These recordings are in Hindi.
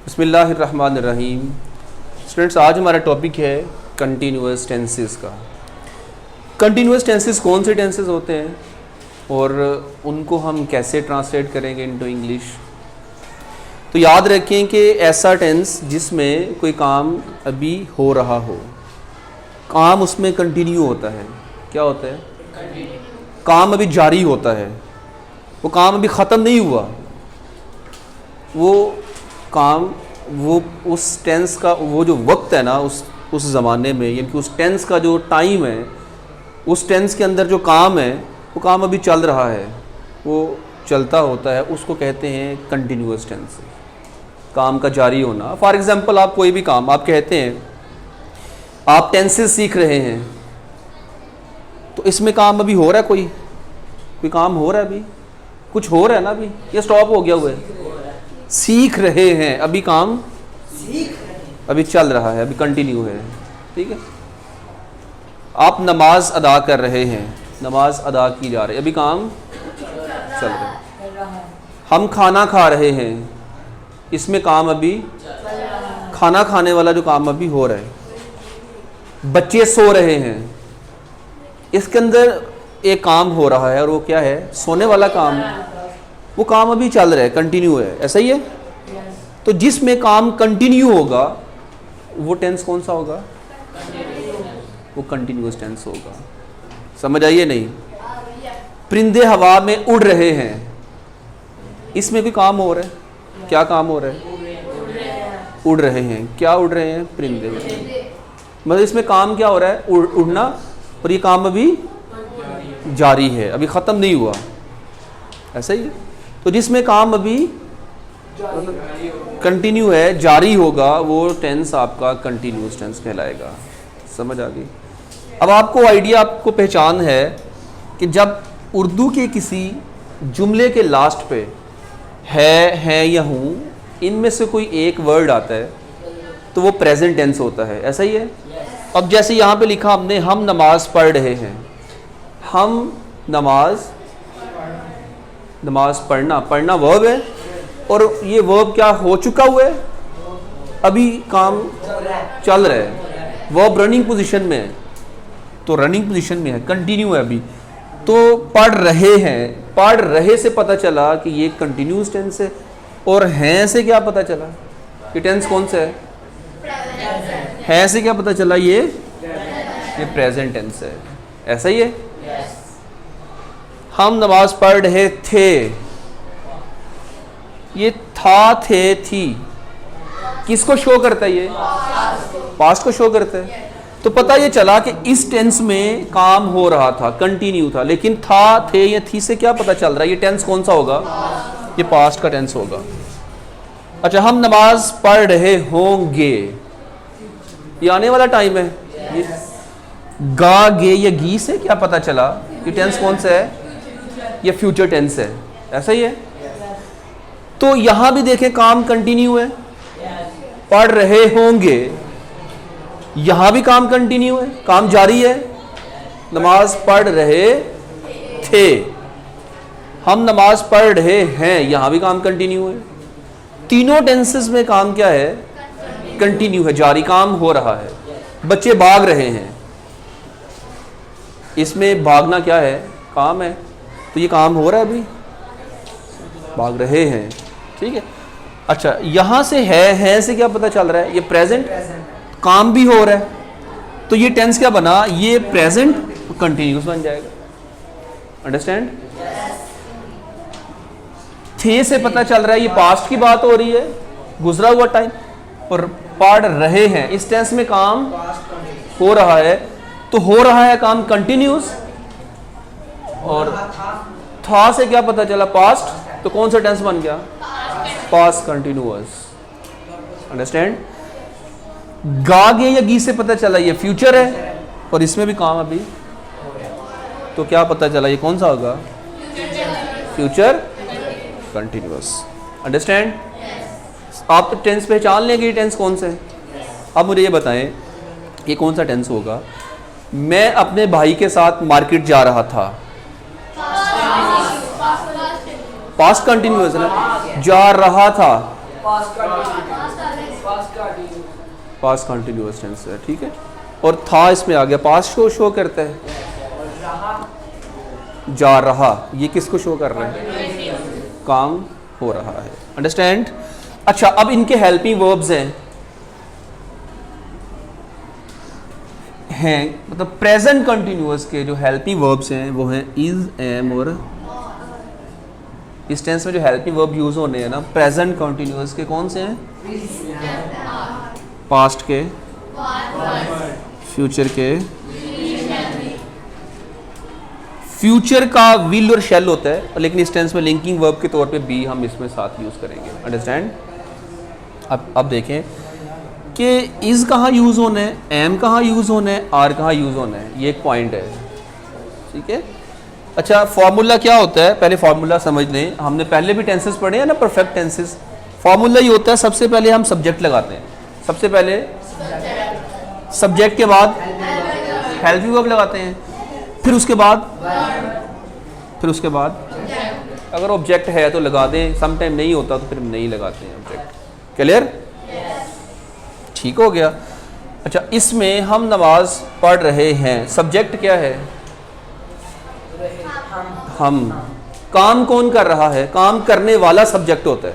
बिस्मिल्लाहिर्रहमानिर्रहीम। स्टूडेंट्स, आज हमारा टॉपिक है कंटिन्यूअस टेंसेस का। कंटिन्यूअस टेंसेस कौन से टेंसेस होते हैं और उनको हम कैसे ट्रांसलेट करेंगे इनटू इंग्लिश। तो याद रखें कि ऐसा टेंस जिसमें कोई काम अभी हो रहा हो, काम उसमें कंटिन्यू होता है। क्या होता है? काम अभी जारी होता है, वो काम अभी ख़त्म नहीं हुआ। वो काम, वो उस टेंस का वो जो वक्त है ना, उस ज़माने में, यानी कि उस टेंस का जो टाइम है, उस टेंस के अंदर जो काम है, वो काम अभी चल रहा है, वो चलता होता है, उसको कहते हैं कंटिन्यूअस टेंस। काम का जारी होना। फॉर एग्ज़ाम्पल, आप कोई भी काम, आप कहते हैं आप टेंसेस सीख रहे हैं, तो इसमें काम अभी हो रहा है, कोई काम हो रहा है, अभी कुछ हो रहा है ना, अभी ये स्टॉप हो गया हुआ है। सीख रहे हैं, अभी काम अभी चल रहा है, अभी कंटिन्यू है। ठीक है। आप नमाज अदा कर रहे हैं, नमाज अदा की जा रही है, अभी काम चल रहा है। हम खाना खा रहे हैं, इसमें काम अभी, खाना खाने वाला जो काम अभी हो रहा है। बच्चे सो रहे हैं, इसके अंदर एक काम हो रहा है, और वो क्या है? सोने वाला काम। वो काम अभी चल रहा है, कंटिन्यू है। ऐसा ही है। तो जिसमें काम कंटिन्यू होगा वो टेंस कौन सा होगा? वो कंटिन्यूअस टेंस होगा। समझ आइए नहीं? परिंदे हवा में उड़ रहे हैं, इसमें कोई काम हो रहा है। क्या काम हो रहा है? उड़ रहे हैं। क्या उड़ रहे हैं? परिंदे। मतलब इसमें काम क्या हो रहा है? उड़ना। और ये काम अभी जारी है, अभी ख़त्म नहीं हुआ। ऐसा ही है। तो जिसमें काम अभी कंटिन्यू है, जारी होगा, वो टेंस आपका कंटिन्यूअस टेंस कहलाएगा। समझ आ गई? अब आपको आइडिया, आपको पहचान है कि जब उर्दू के किसी जुमले के लास्ट पे है या हूँ, इनमें से कोई एक वर्ड आता है तो वो प्रेजेंट टेंस होता है। ऐसा ही है। अब जैसे यहाँ पे लिखा हमने, हम नमाज पढ़ रहे हैं। हम नमाज पढ़ना वर्ब है, और ये वर्ब क्या हो चुका हुआ है, अभी काम चल रहा है, वर्ब रनिंग पोजीशन में है। तो रनिंग पोजीशन में है, कंटिन्यू है अभी। तो पढ़ रहे हैं, पढ़ रहे से पता चला कि ये कंटिन्यूस टेंस है। और हैं से क्या पता चला कि टेंस कौन सा है से क्या पता चला? ये प्रेजेंट टेंस है। ऐसा ही है। हम नमाज पढ़ रहे थे, ये था, थे, थी, किसको शो करता है? ये पास्ट को शो करता है। तो पता ये चला कि इस टेंस में काम हो रहा था, कंटिन्यू था। लेकिन था, थे या थी से क्या पता चल रहा है? ये टेंस कौन सा होगा? ये पास्ट का टेंस होगा। अच्छा, हम नमाज पढ़ रहे होंगे, ये आने वाला टाइम है। ये गा, गे या गी से क्या पता चला कि टेंस कौन सा है? ये फ्यूचर टेंस है। ऐसा ही है। तो यहां भी देखें, काम कंटिन्यू है, पढ़ रहे होंगे, यहां भी काम कंटिन्यू है, काम जारी है। नमाज पढ़ रहे थे, हम नमाज पढ़ रहे हैं, यहां भी काम कंटिन्यू है। तीनों टेंसेस में काम क्या है? कंटिन्यू है, जारी, काम हो रहा है। बच्चे भाग रहे हैं, इसमें भागना क्या है? काम है। तो ये काम हो रहा है, अभी भाग रहे हैं। ठीक है। अच्छा, यहां से है से क्या पता चल रहा है? ये प्रेजेंट, काम भी हो रहा है। तो ये टेंस क्या बना? ये प्रेजेंट कंटिन्यूस बन जाएगा। अंडरस्टैंड? थे से पता चल रहा है ये पास्ट की बात हो रही है, गुजरा हुआ टाइम। और पढ़ रहे हैं, इस टेंस में काम हो रहा है, तो हो रहा है काम कंटिन्यूस। और था से क्या पता चला? पास्ट। तो कौन सा टेंस बन गया? Past continuous. अंडरस्टैंड? गा, गे या गी से पता चला ये फ्यूचर है, और इसमें भी काम अभी। तो क्या पता चला? ये कौन सा होगा? Future continuous. अंडरस्टैंड? आप तो टेंस पहचान लेंगे ये टेंस कौन सा है। अब मुझे ये बताएं, ये कौन सा टेंस होगा? मैं अपने भाई के साथ मार्केट जा रहा था। पास्ट कंटिन्यूअस है ना, जा रहा था, पास्ट कंटिन्यूअस टेंस है, ठीक है। और था इसमें आ गया, पास्ट शो करता है, जा रहा, ये किसको शो कर रहा है, काम हो रहा है, अंडरस्टैंड। अच्छा, अब इनके हेल्पिंग वर्ब्स हैं मतलब प्रेजेंट कंटिन्यूअस के जो हेल्पिंग वर्ब्स हैं वो हैं इज, एम और इस टेंस में जो हेल्पिंग वर्ब यूज होने हैं ना प्रेजेंट कंटिन्यूअस के, कौन से हैं, पास्ट के, फ्यूचर के। फ्यूचर का विल और शेल होता है, लेकिन इस टेंस में लिंकिंग वर्ब के तौर पे बी हम इसमें साथ यूज करेंगे, अंडरस्टैंड। अब देखें कि इज कहाँ यूज होना है, एम कहाँ यूज होना है, आर कहाँ यूज होना है, ये एक पॉइंट है, ठीक है। अच्छा, फॉर्मूला क्या होता है, पहले फॉर्मूला समझ लें। हमने पहले भी टेंसेस पढ़े हैं ना, परफेक्ट टेंसेस। फॉर्मूला ये होता है, सबसे पहले हम सब्जेक्ट लगाते हैं, सबसे पहले सब्जेक्ट के बाद हेल्पिंग वर्ब लगाते हैं, फिर उसके बाद अगर ऑब्जेक्ट है तो लगा दें, सम टाइम नहीं होता तो फिर नहीं लगाते हैं ऑब्जेक्ट। क्लियर, ठीक हो गया। अच्छा, इसमें हम नमाज पढ़ रहे हैं, सब्जेक्ट क्या है, हम। काम कौन कर रहा है, काम करने वाला सब्जेक्ट होता है,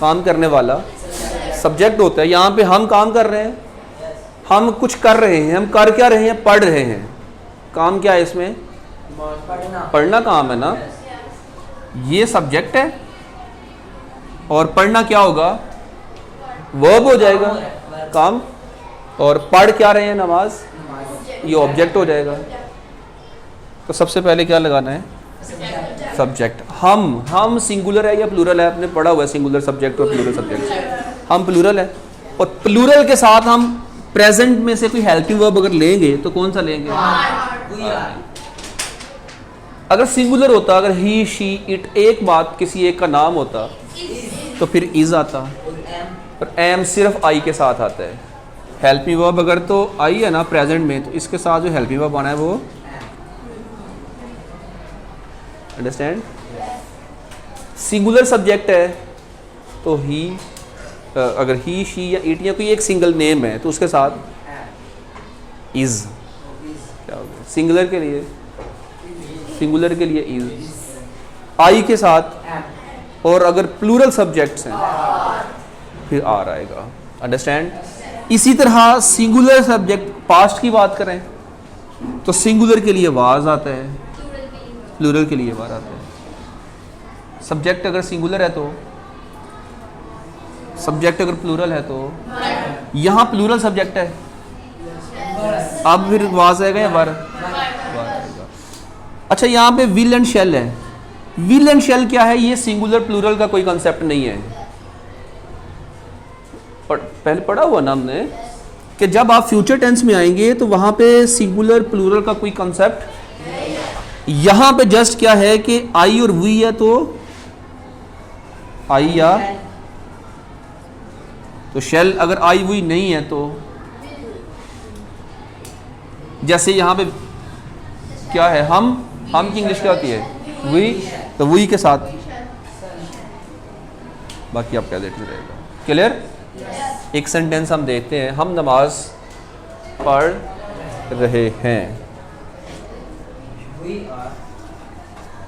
काम करने वाला सब्जेक्ट होता है। यहाँ पे हम काम कर रहे हैं, हम कुछ कर रहे हैं, हम कर क्या रहे हैं, पढ़ रहे हैं। काम क्या है इसमें, पढ़ना काम है ना, ये सब्जेक्ट है, और पढ़ना क्या होगा, वर्ब हो जाएगा, काम। और पढ़ क्या रहे हैं, नमाज, ये ऑब्जेक्ट हो जाएगा। तो सबसे पहले क्या लगाना है, सब्जेक्ट। हम सिंगुलर है या प्लूरल है, आपने पढ़ा हुआ है सिंगुलर सब्जेक्ट और प्लूरल सब्जेक्ट। हम प्लूरल है, और प्लूरल के साथ हम प्रेजेंट में से कोई हेल्पिंग वर्ब अगर लेंगे तो कौन सा लेंगे, अगर सिंगुलर होता, अगर ही, शी, इट एक बात किसी एक का नाम होता तो फिर इज आता, और एम सिर्फ आई के साथ आता है। हेल्पिंग वर्ब अगर तो आई है ना प्रेजेंट में, तो इसके साथ जो हेल्पिंग वर्ब आना है वो, अंडरस्टैंड। सिंगुलर सब्जेक्ट है तो ही, अगर ही, शी या इट या कोई एक सिंगल नेम है तो उसके साथ इज, क्या हो गया, सिंगुलर के लिए इज, आई के साथ, और अगर प्लूरल सब्जेक्ट्स हैं फिर आर आएगा, अंडरस्टैंड। इसी तरह सिंगुलर सब्जेक्ट पास्ट की बात करें तो सिंगुलर के लिए वाज आता है, प्लूरल के लिए वाज आता है। सब्जेक्ट अगर सिंगुलर है तो, सब्जेक्ट अगर प्लूरल है तो, यहाँ प्लूरल सब्जेक्ट है, अब फिर वाज आएगा या वर आएगा। अच्छा, यहाँ पे विल एंड शेल है। विल एंड शेल क्या है, ये सिंगुलर प्लूरल का कोई कंसेप्ट नहीं है। पहले पढ़ा हुआ ना हमने कि जब आप फ्यूचर टेंस में आएंगे तो वहां पे सिंगुलर प्लूरल का कोई कंसेप्ट, यहां पे जस्ट क्या है कि आई और वी है तो आई या तो शेल, अगर आई वी नहीं है तो, जैसे यहां पे क्या है, हम की इंग्लिश क्या होती है, वी, तो वी के साथ बाकी आप क्या देखते रहेगा। क्लियर। एक सेंटेंस हम देखते हैं, हम नमाज पढ़ रहे हैं,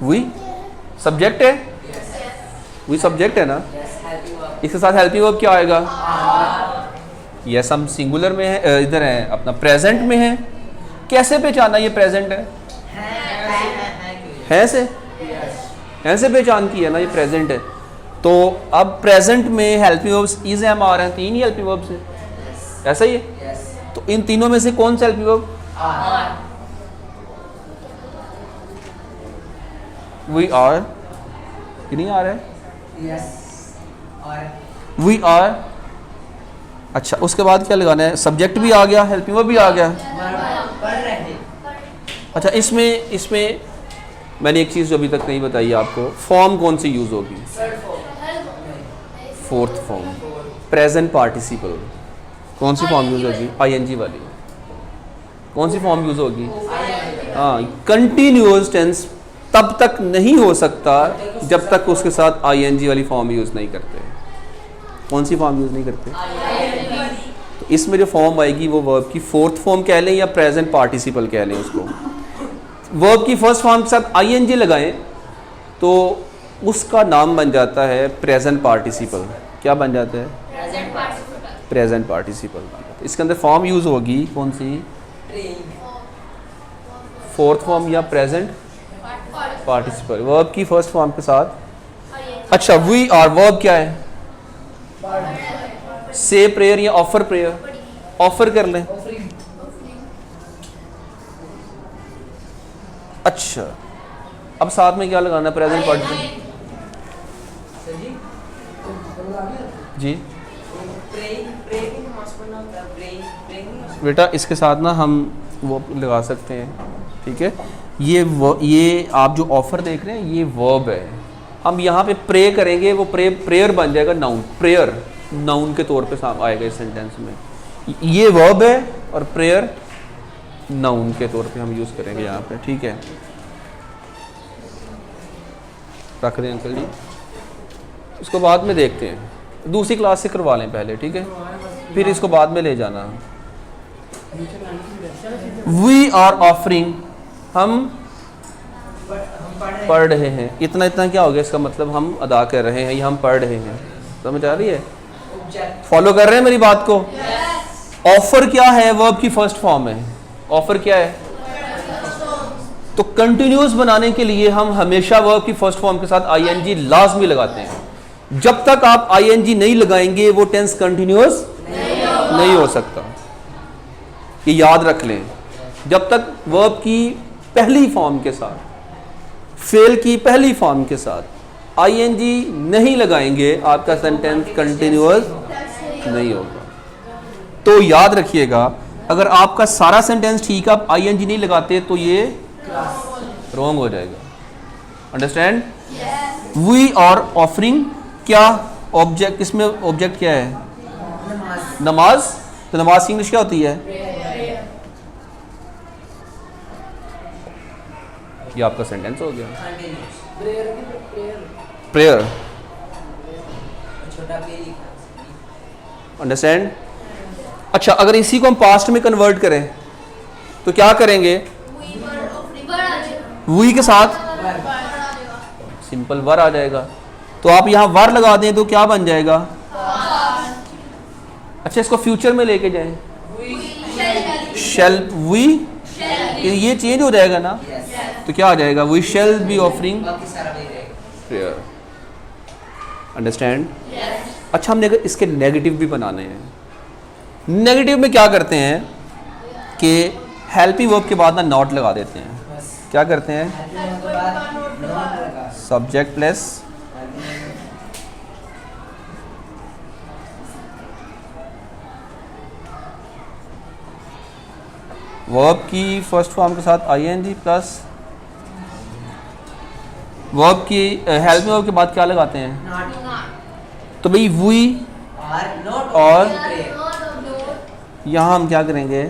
वी सब्जेक्ट है, वी सब्जेक्ट है ना, इसके साथ हेल्पिंग वर्ब क्या आएगा, यस, हम सिंगुलर में है, इधर है अपना प्रेजेंट में है। कैसे पहचाना ये प्रेजेंट है से पहचान की है ना, ये प्रेजेंट है। तो अब प्रेजेंट में helping verbs is, am, are हैं, तीन ही हेल्पिंग वर्ब्स हैं, ऐसा ही है। तो इन तीनों में से कौन सा हेल्पिंग वर्ब, वी आर, कि नहीं आ रहा है, वी आर। अच्छा, उसके बाद क्या लगाना है, सब्जेक्ट भी आ गया, हेल्पिंग वर्ब भी आ गया। अच्छा, इसमें मैंने एक चीज़ जो अभी तक नहीं बताई आपको, फॉर्म कौन सी यूज़ होगी, फोर्थ फॉर्म, प्रेजेंट पार्टिसिपल। कौन सी फॉर्म यूज़ होगी, आईएनजी वाली। कौन सी फॉर्म यूज़ होगी, हाँ, कंटिन्यूअस टेंस तब तक नहीं हो सकता जब तक उसके साथ आईएनजी वाली फॉर्म यूज़ नहीं करते। कौन सी फॉर्म यूज़ नहीं करते? तो इसमें जो फॉर्म आएगी वो वर्ब की फोर्थ फॉर्म कह लें या प्रेजेंट पार्टिसिपल कह लें उसको। वर्ब की फर्स्ट फॉर्म के साथ आईएनजी लगाएं तो उसका नाम बन जाता है प्रेजेंट पार्टिसिपल। क्या बन जाता है? Present participle. इसके अंदर फॉर्म यूज़ होगी कौन सी? फोर्थ फॉर्म या प्रेजेंट पार्टिसिपल वर्ब की फर्स्ट फॉर्म के साथ। अच्छा, वी आर वर्ब क्या है? से प्रेयर या ऑफर प्रेयर? ऑफर कर लें। अच्छा, अब साथ में क्या लगाना है? प्रेजेंट पार्टिसिपल जी। बेटा इसके साथ ना हम वो लगा सकते हैं, ठीक है। ये आप जो ऑफर देख रहे हैं ये वर्ब है। हम यहाँ पे प्रे करेंगे, वो प्रेयर बन जाएगा नाउन। प्रेयर नाउन के तौर पे आएगा इस सेंटेंस में। ये वर्ब है और प्रेयर नाउन के तौर पे हम यूज़ करेंगे यहाँ पे, ठीक है। रख दें अंकल जी, इसको बाद में देखते हैं, दूसरी क्लास से करवा लें पहले, ठीक है, फिर इसको बाद में ले जाना। वी आर ऑफरिंग, हम पढ़ रहे हैं। इतना इतना क्या हो गया? इसका मतलब हम अदा कर रहे हैं या हम पढ़ रहे हैं। समझ आ रही है? फॉलो कर रहे हैं मेरी बात को? ऑफर क्या है? वर्ब की फर्स्ट फॉर्म है। ऑफर क्या है? तो कंटिन्यूअस बनाने के लिए हम हमेशा वर्ब की फर्स्ट फॉर्म के साथ आईएनजी लाजमी लगाते हैं। जब तक आप आईएनजी नहीं लगाएंगे वो टेंस कंटिन्यूअस नहीं हो सकता। ये याद रख लें। जब तक वर्ब की पहली फॉर्म के साथ, फेल की पहली फॉर्म के साथ आईएनजी नहीं लगाएंगे आपका सेंटेंस कंटिन्यूअस नहीं होगा। तो याद रखिएगा, अगर आपका सारा सेंटेंस ठीक है, आप आईएनजी नहीं लगाते तो ये रॉन्ग हो जाएगा। अंडरस्टैंड? वी आर ऑफरिंग क्या ऑब्जेक्ट, इसमें ऑब्जेक्ट क्या है? नमाज। तो नमाज की इंग्लिश क्या होती है? ये आपका सेंटेंस हो गया। प्रेयर। अंडरस्टैंड? अच्छा, अगर इसी को हम पास्ट में कन्वर्ट करें तो क्या करेंगे? वी के साथ सिंपल वर आ जाएगा। तो आप यहां वर लगा दें तो क्या बन जाएगा? अच्छा, इसको फ्यूचर में लेके जाएं, शैल वी, ये चेंज हो जाएगा ना, तो क्या आ जाएगा? We shall be offering prayer. Understand? अच्छा, हमने अगर इसके नेगेटिव भी बनाने हैं, नेगेटिव में क्या करते हैं कि हेल्पिंग वर्ब के बाद ना नॉट लगा देते हैं। क्या करते हैं? सब्जेक्ट प्लस वर्ब की फर्स्ट फॉर्म के साथ आईएनजी प्लस वर्ब की हेल्पिंग वर्ब के बाद क्या लगाते हैं? तो भाई वी और यहाँ हम क्या करेंगे?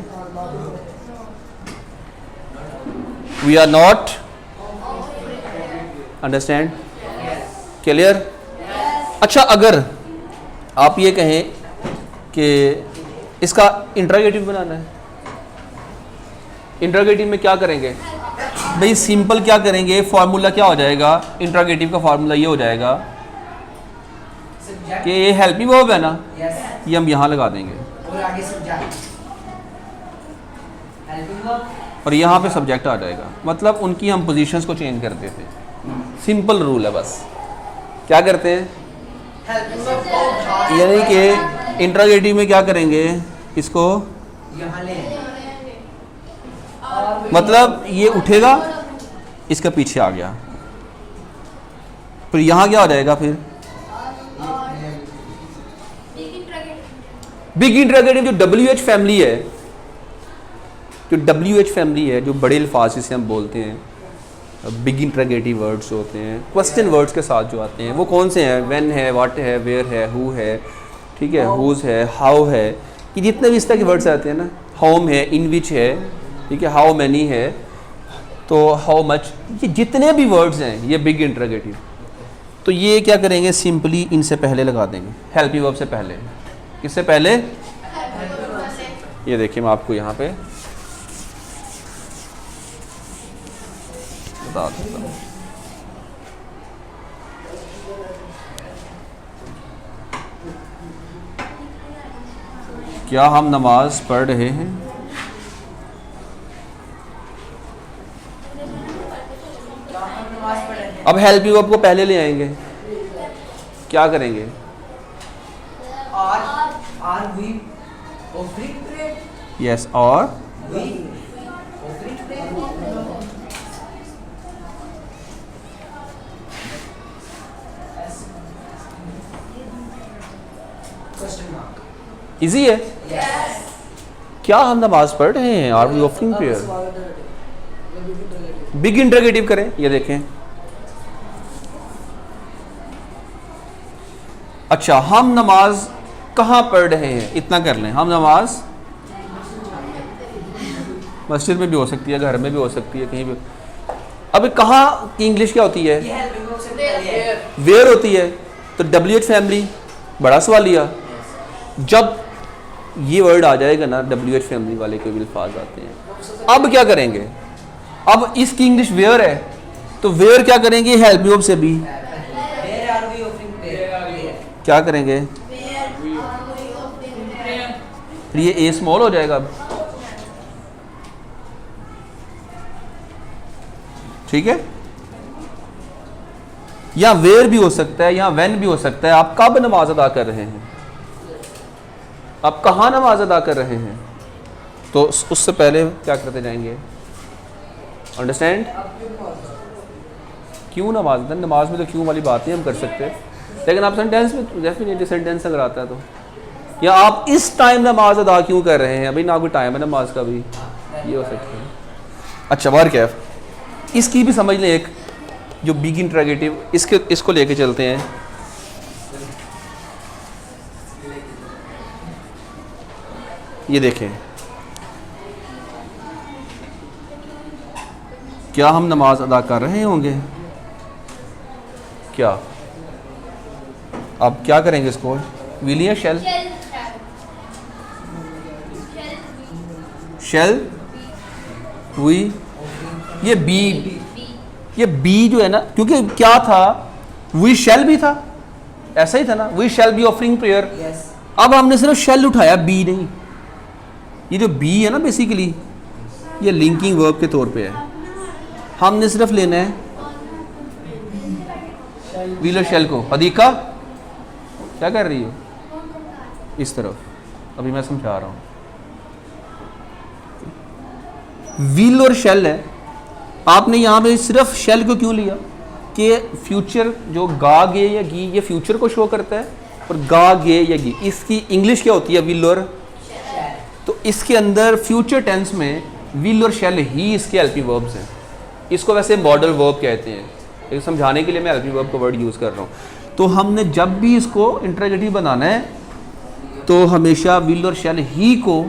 We are not. Understand? Clear? अच्छा, अगर आप ये कहें कि इसका इंट्रोगेटिव बनाना है, इंट्रोगेटिव में क्या करेंगे? भाई सिंपल क्या करेंगे? फॉर्मूला क्या हो जाएगा? इंट्रोगेटिव का फॉर्मूला ये हो जाएगा कि ये हेल्पिंग वर्ब है ना, ये हम यहाँ लगा देंगे और यहाँ पे सब्जेक्ट आ जाएगा। मतलब उनकी हम पोजीशंस को चेंज कर देते हैं। सिंपल रूल है बस। क्या करते हैं? यानी कि इंट्रोगेटिव में क्या करेंगे? इसको मतलब ये उठेगा, इसका पीछे आ गया, फिर यहाँ क्या हो जाएगा? फिर बिग इंट्रोगेटिव। जो WH फैमिली है, जो WH फैमिली है, जो बड़े अल्फाज जिसे हम बोलते हैं, बिग इंट्रोगेटिव वर्ड्स होते हैं, क्वेश्चन वर्ड्स के साथ जो आते हैं, वो कौन से हैं? व्हेन है, व्हाट है, वेयर है, हु है, ठीक है, हुज है, हाउ है, ये जितने भी इस तरह के वर्ड्स आते हैं ना, होम है, इन विच है, ठीक है, हाउ मैनी है, तो हाउ मच, ये जितने भी वर्ड्स हैं ये बिग इंटरोगेटिव, तो ये क्या करेंगे, सिंपली इनसे पहले लगा देंगे, हेल्पिंग वर्ब से पहले। किससे पहले? ये देखिए मैं आपको यहाँ पे बता देता हूँ। क्या हम नमाज पढ़ रहे हैं? अब हेल्पिंग वर्ब को पहले ले आएंगे, क्या करेंगे? Are we offering prayer? Yes, और We offering prayer? Question mark. Easy है। Yes. क्या हम नमाज पढ़ रहे हैं? Are we offering prayer? Big interrogative करें, ये देखें। अच्छा, हम नमाज कहाँ पढ़ रहे हैं, इतना कर लें। हम नमाज मस्जिद में भी हो सकती है, घर में भी हो सकती है, कहीं भी। अब कहाँ की इंग्लिश क्या होती है? ये helping verb से पहले है. वेयर होती है, तो WH फैमिली, बड़ा सवाल लिया। जब ये वर्ड आ जाएगा ना, WH फैमिली वाले कोई भी अल्फाज आते हैं, अब क्या करेंगे? अब इसकी इंग्लिश वेयर है, तो वेयर क्या करेंगे? हेल्पिंग वर्ब से भी Where are we offering prayer? क्या करेंगे? फिर ये ए स्मॉल हो जाएगा अब, ठीक है? या वेयर भी हो सकता है, या व्हेन भी हो सकता है। आप कब नमाज अदा कर रहे हैं, आप कहाँ नमाज अदा कर रहे हैं, तो उससे पहले क्या करते जाएंगे? अंडरस्टैंड? क्यों नमाज, नमाज में तो क्यों वाली बात नहीं हम कर सकते, लेकिन आप सेंटेंस में डेफिनेटली सेंटेंस अगर आता है तो, या आप इस टाइम नमाज अदा क्यों कर रहे हैं, अभी ना कोई टाइम है नमाज का भी, ये हो सकता है। अच्छा, बार क्या, इसकी भी समझ लें, एक जो बिग इंटरोगेटिव, इसको लेके चलते हैं। ये देखें, क्या हम नमाज अदा कर रहे होंगे? क्या अब क्या करेंगे इसको? विल या शेल? शेल, वी, ये बी जो है ना, क्योंकि क्या था, वी शेल भी था, ऐसा ही था ना, we shall be offering prayer. Yes. अब हमने सिर्फ शेल उठाया, बी नहीं। ये जो बी है ना, बेसिकली ये लिंकिंग वर्ब के तौर पे है, हमने सिर्फ लेना है विल और शेल को। अदीका क्या कर रही हो? इस तरफ, अभी मैं समझा रहा हूँ। विल और शेल है, आपने यहाँ पे सिर्फ शेल को क्यों लिया कि फ्यूचर जो गा गे या गी, ये फ्यूचर को शो करता है, और गा गे या गी इसकी इंग्लिश क्या होती है? विल और, तो इसके अंदर फ्यूचर टेंस में विल और शेल ही इसके हेल्पिंग वर्ब्स हैं। इसको वैसे मॉडल वर्ब कहते हैं, लेकिन समझाने के लिए मैं हेल्पिंग वर्ब का वर्ड यूज़ कर रहा हूँ। तो हमने जब भी इसको इंटरोगेटिव बनाना है, तो हमेशा विल और शेल ही को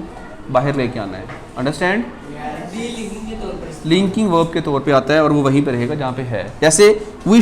बाहर लेके आना है। अंडरस्टैंड? लिंकिंग के तौर पर लिंकिंग वर्ब के तौर पे आता है, और वो वहीं पे रहेगा जहाँ पे है। जैसे वी